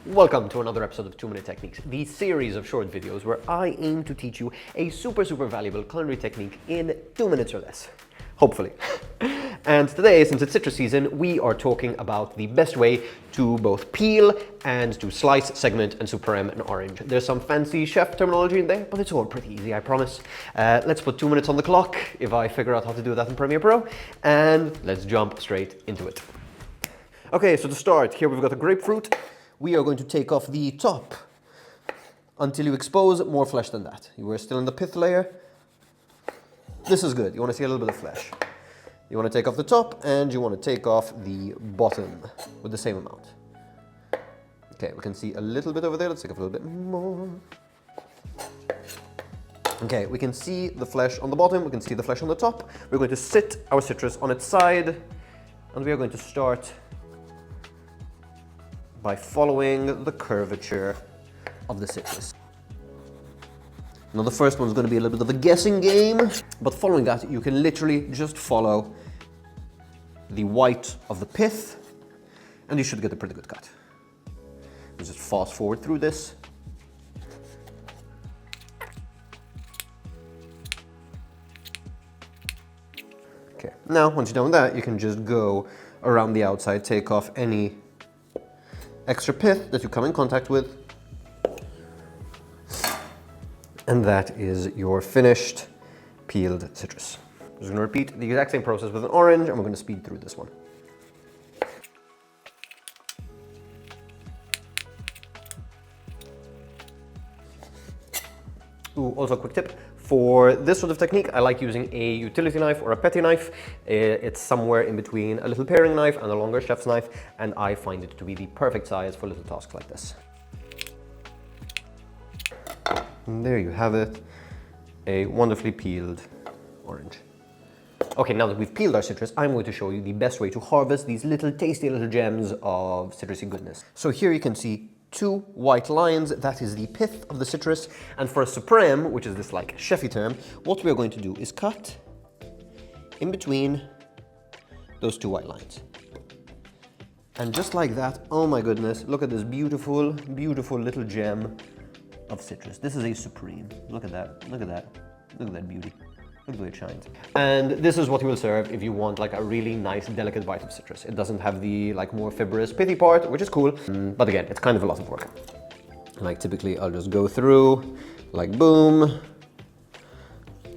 Welcome to another episode of 2-Minute Techniques, the series of short videos where I aim to teach you a super valuable culinary technique in 2 minutes or less. Hopefully. And today, since it's citrus season, we are talking about the best way to both peel and to slice, segment, and supreme an orange. There's some fancy chef terminology in there, but it's all pretty easy, I promise. Let's put 2 minutes on the clock, if I figure out how to do that in Premiere Pro, and let's jump straight into it. Okay, so to start, here we've got a grapefruit. We are going to take off the top until you expose more flesh than that. You are still in the pith layer. This is good. You want to see a little bit of flesh. You want to take off the top and you want to take off the bottom with the same amount. Okay, we can see a little bit over there. Let's take off a little bit more. Okay, we can see the flesh on the bottom. We can see the flesh on the top. We're going to sit our citrus on its side and we are going to start by following the curvature of the citrus. Now the first one's going to be a little bit of a guessing game, but following that you can literally just follow the white of the pith and you should get a pretty good cut. Let's just fast forward through this. Okay, now once you're done with that, you can just go around the outside, take off any extra pith that you come in contact with, and that is your finished peeled citrus. I'm just going to repeat the exact same process with an orange, and we're going to speed through this one. Ooh, also a quick tip. For this sort of technique, I like using a utility knife or a petty knife. It's somewhere in between a little paring knife and a longer chef's knife, and I find it to be the perfect size for little tasks like this. And there you have it, a wonderfully peeled orange. Okay, now that we've peeled our citrus, I'm going to show you the best way to harvest these little tasty little gems of citrusy goodness. So here you can see 2 white lines, that is the pith of the citrus, and for a supreme, which is this like chefy term, what we're going to do is cut in between those 2 white lines. And just like that, oh my goodness, look at this beautiful little gem of citrus. This is a supreme. Look at that, look at that, look at that beauty. Look at the way it shines. And this is what you will serve if you want like a really nice, delicate bite of citrus. It doesn't have the like more fibrous, pithy part, which is cool. But again, it's kind of a lot of work. Like typically, I'll just go through, like boom,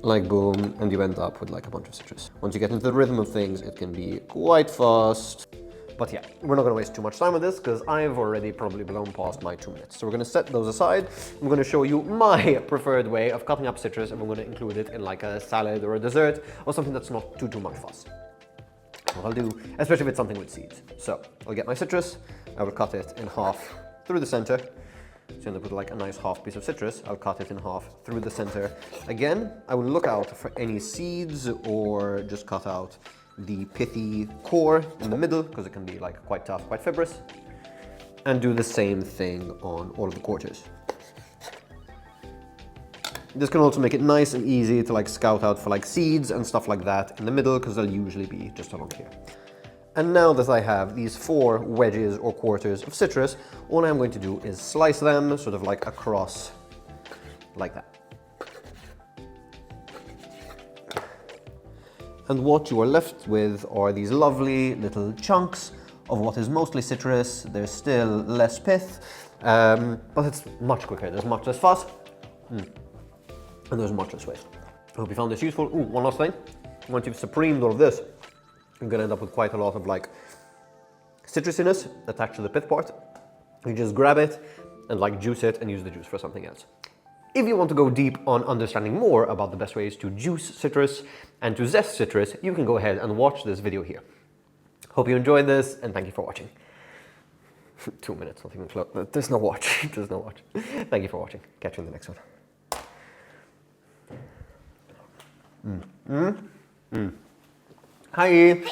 and you end up with like a bunch of citrus. Once you get into the rhythm of things, it can be quite fast. But yeah, we're not going to waste too much time on this because I've already probably blown past my 2 minutes. So we're going to set those aside. I'm going to show you my preferred way of cutting up citrus, and we're going to include it in like a salad or a dessert or something that's not too much fuss. What I'll do, especially if it's something with seeds. So I'll get my citrus, I will cut it in half through the center. So you end up with like a nice half piece of citrus. I'll cut it in half through the center. Again, I will look out for any seeds or just cut out the pithy core in the middle because it can be like quite tough, quite fibrous, and do the same thing on all of the quarters. This can also make it nice and easy to like scout out for like seeds and stuff like that in the middle because they'll usually be just along here. And now that I have these 4 wedges or quarters of citrus, all I'm going to do is slice them sort of like across like that. And what you are left with are these lovely little chunks of what is mostly citrus. There's still less pith, but it's much quicker. There's much less fuss, and there's much less waste. I hope you found this useful. Ooh, one last thing. Once you've supremed all of this, you're gonna end up with quite a lot of like citrusiness attached to the pith part. You just grab it and like juice it and use the juice for something else. If you want to go deep on understanding more about the best ways to juice citrus and to zest citrus, you can go ahead and watch this video here. Hope you enjoyed this, and thank you for watching. 2 minutes, not even close. There's no watch. There's no watch. Thank you for watching. Catch you in the next one. Hi.